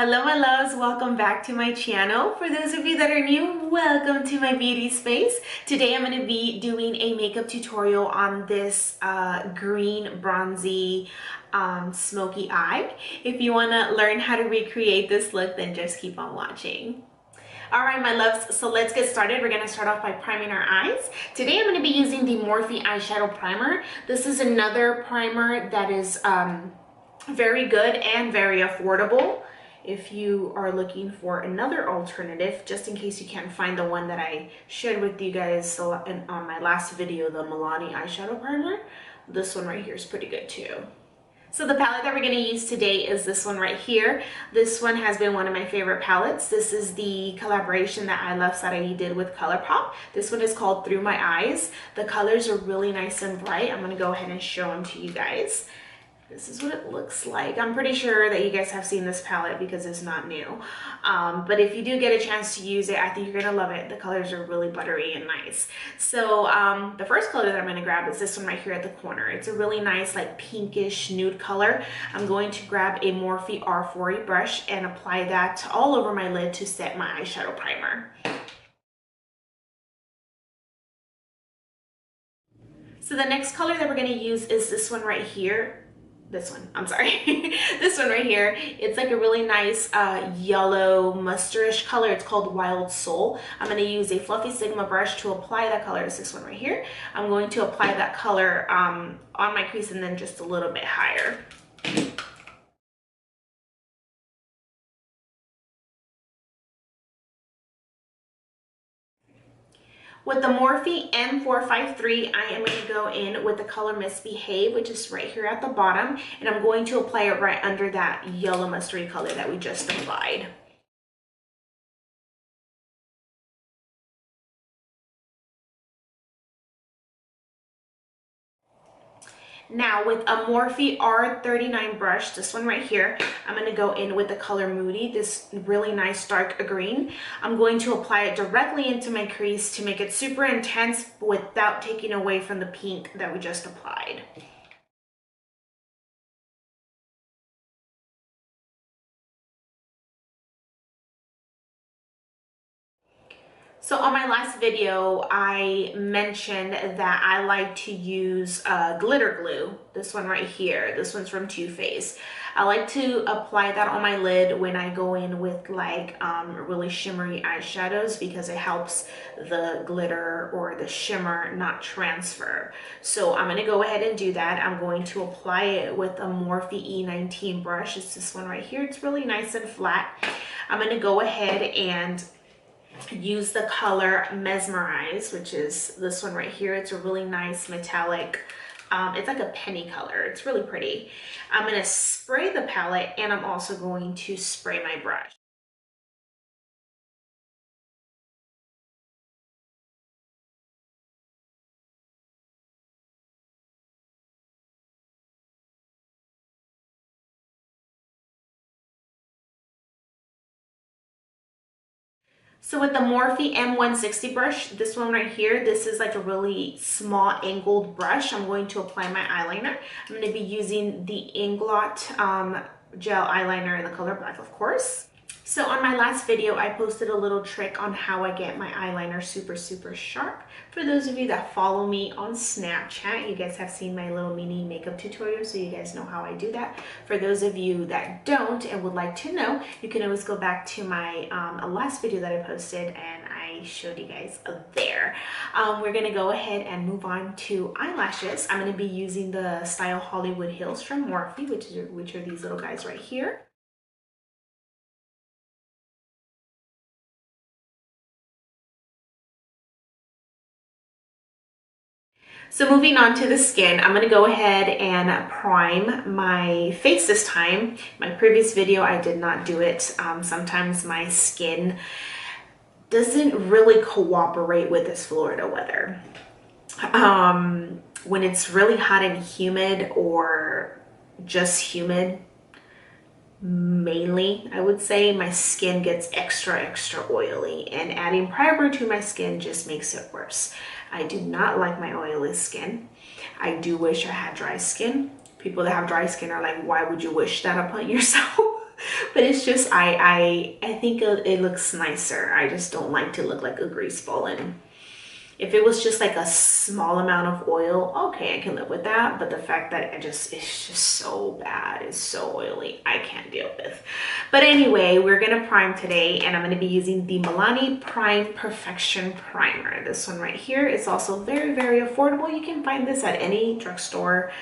Hello my loves, welcome back to my channel. For those of you that are new, welcome to my beauty space. Today I'm going to be doing a makeup tutorial on this green bronzy smoky eye. If you want to learn how to recreate this look, then just keep on watching. Alright my loves, so let's get started. We're going to start off by priming our eyes. Today I'm going to be using the Morphe eyeshadow primer. This is another primer that is very good and very affordable. If you are looking for another alternative, just in case you can't find the one that I shared with you guys on my last video, the Milani eyeshadow primer, this one right here is pretty good too. So the palette that we're going to use today is this one right here. This one has been one of my favorite palettes. This is the collaboration that ILOVESARAHI did with ColourPop. This one is called Through My Eyes. The colors are really nice and bright. I'm going to go ahead and show them to you guys. This is what it looks like. I'm pretty sure that you guys have seen this palette because it's not new. But if you do get a chance to use it, I think you're gonna love it. The colors are really buttery and nice. So the first color that I'm gonna grab is this one right here at the corner. It's a really nice like pinkish nude color. I'm going to grab a Morphe R40 brush and apply that all over my lid to set my eyeshadow primer. So the next color that we're gonna use is this one right here. This one, I'm sorry, this one right here. It's like a really nice yellow mustardish color. It's called Wild Soul. I'm going to use a fluffy Sigma brush to apply that color. It's this one right here. I'm going to apply that color on my crease and then just a little bit higher. With the Morphe M453, I am going to go in with the color Misbehave, which is right here at the bottom, and I'm going to apply it right under that yellow mustardy color that we just applied. Now with a Morphe R39 brush, this one right here, I'm going to go in with the color Moody, this really nice dark green. I'm going to apply it directly into my crease to make it super intense without taking away from the pink that we just applied. So on my last video, I mentioned that I like to use glitter glue, this one right here. This one's from Too Faced. I like to apply that on my lid when I go in with like really shimmery eyeshadows because it helps the glitter or the shimmer not transfer. So I'm going to go ahead and do that. I'm going to apply it with a Morphe E19 brush. It's this one right here. It's really nice and flat. I'm going to go ahead and use the color Mesmerize, which is this one right here. It's a really nice metallic, it's like a penny color. It's really pretty. I'm going to spray the palette and I'm also going to spray my brush. So with the Morphe M160 brush, this one right here, this is like a really small angled brush. I'm going to apply my eyeliner. I'm going to be using the Inglot gel eyeliner in the color black, of course. So on my last video, I posted a little trick on how I get my eyeliner super sharp. For those of you that follow me on Snapchat, you guys have seen my little mini makeup tutorial, so you guys know how I do that. For those of you that don't and would like to know, you can always go back to my last video that I posted and I showed you guys there. We're gonna go ahead and move on to eyelashes. I'm gonna be using the Style Hollywood Hills from Morphe, which are these little guys right here. So moving on to the skin, I'm going to go ahead and prime my face this time. My previous video, I did not do it. Sometimes my skin doesn't really cooperate with this Florida weather. When it's really hot and humid or just humid, mainly I would say, my skin gets extra oily, and adding primer to my skin just makes it worse. I do not like my oily skin. I do wish I had dry skin. People that have dry skin are like, why would you wish that upon yourself? But it's just, I think it looks nicer. I just don't like to look like a grease ball. And if it was just like a small amount of oil, okay, I can live with that. But the fact that it's just so bad, it's so oily, I can't deal with. But anyway, we're gonna prime today, and I'm gonna be using the Milani Prime Perfection Primer. This one right here is also very, very affordable. You can find this at any drugstore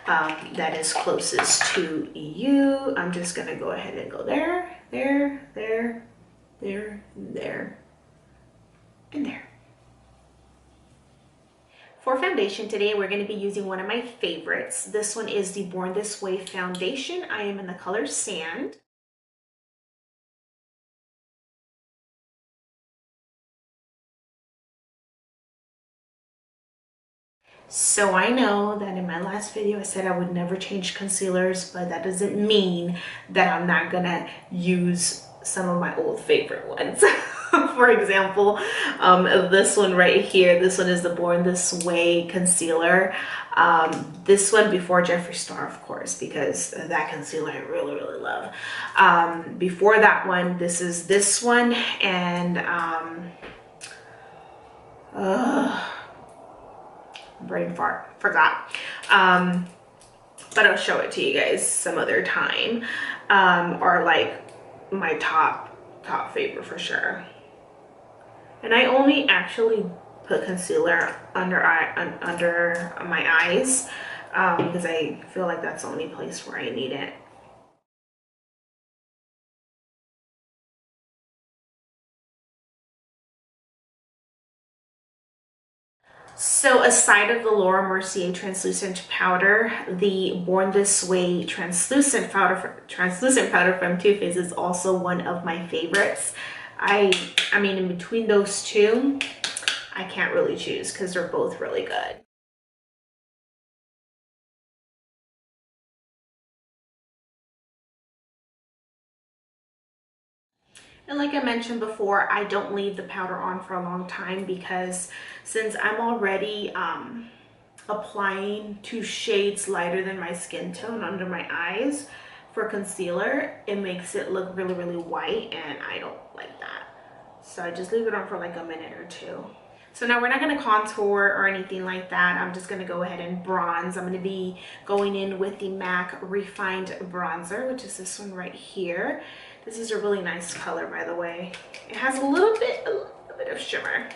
that is closest to you. I'm just gonna go ahead and go there, there, there, there, there, and there. For foundation today, we're going to be using one of my favorites. This one is the Born This Way foundation. I am in the color Sand. So I know that in my last video I said I would never change concealers, but that doesn't mean that I'm not gonna use some of my old favorite ones. For example, this one right here, this one is the Born This Way concealer. This one before Jeffree Star, of course, because that concealer I really, really love. Before that one, this is this one, and brain fart, forgot. But I'll show it to you guys some other time. Or like my top favorite for sure. And I only actually put concealer under my eyes because I feel like that's the only place where I need it. So aside of the Laura Mercier translucent powder, the Born This Way translucent powder from Too Faced is also one of my favorites. I mean, in between those two, I can't really choose because they're both really good. And like I mentioned before, I don't leave the powder on for a long time because since I'm already applying 2 shades lighter than my skin tone under my eyes for concealer, it makes it look really, really white, and I don't like that. So I just leave it on for like a minute or two. So now we're not going to contour or anything like that. I'm just going to go ahead and bronze. I'm going to be going in with the MAC Refined Bronzer, which is this one right here. This is a really nice color, by the way. It has a little bit of shimmer.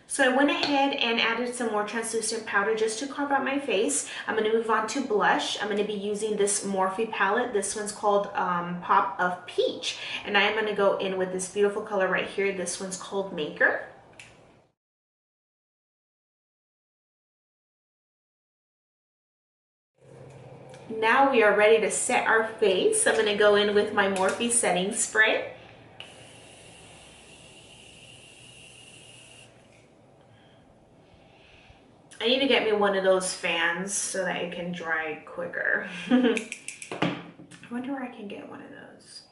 So I went ahead and added some more translucent powder just to carve out my face. I'm going to move on to blush. I'm going to be using this Morphe palette. This one's called Pop of Peach. And I am going to go in with this beautiful color right here. This one's called Maker. Now we are ready to set our face. I'm going to go in with my Morphe setting spray. I need to get me one of those fans so that it can dry quicker. I wonder where I can get one of those.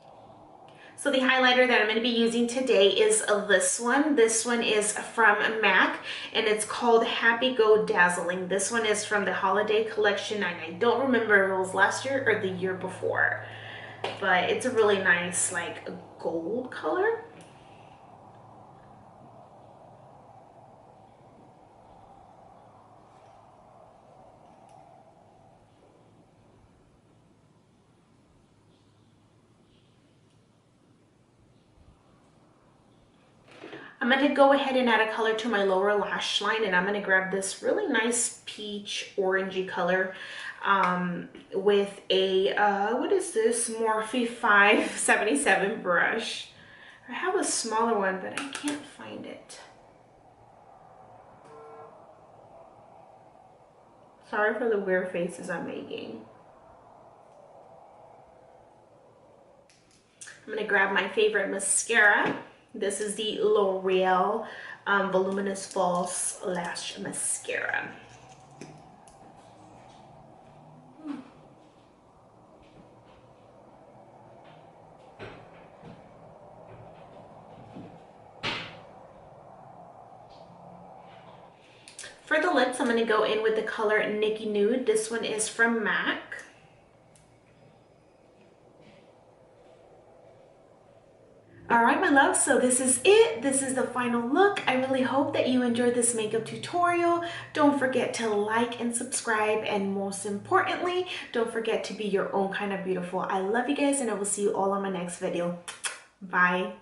So the highlighter that I'm going to be using today is this one. This one is from MAC, and it's called Happy Go Dazzling. This one is from the holiday collection, and I don't remember if it was last year or the year before. But it's a really nice, like, gold color. I'm going to go ahead and add a color to my lower lash line, and I'm going to grab this really nice peach orangey color with a, what is this, Morphe 577 brush. I have a smaller one, but I can't find it. Sorry for the weird faces I'm making. I'm going to grab my favorite mascara. This is the L'Oreal Voluminous False Lash Mascara. For the lips, I'm going to go in with the color Nikki Nude. This one is from MAC. Alright my loves, so this is it. This is the final look. I really hope that you enjoyed this makeup tutorial. Don't forget to like and subscribe, and most importantly, don't forget to be your own kind of beautiful. I love you guys, and I will see you all on my next video. Bye.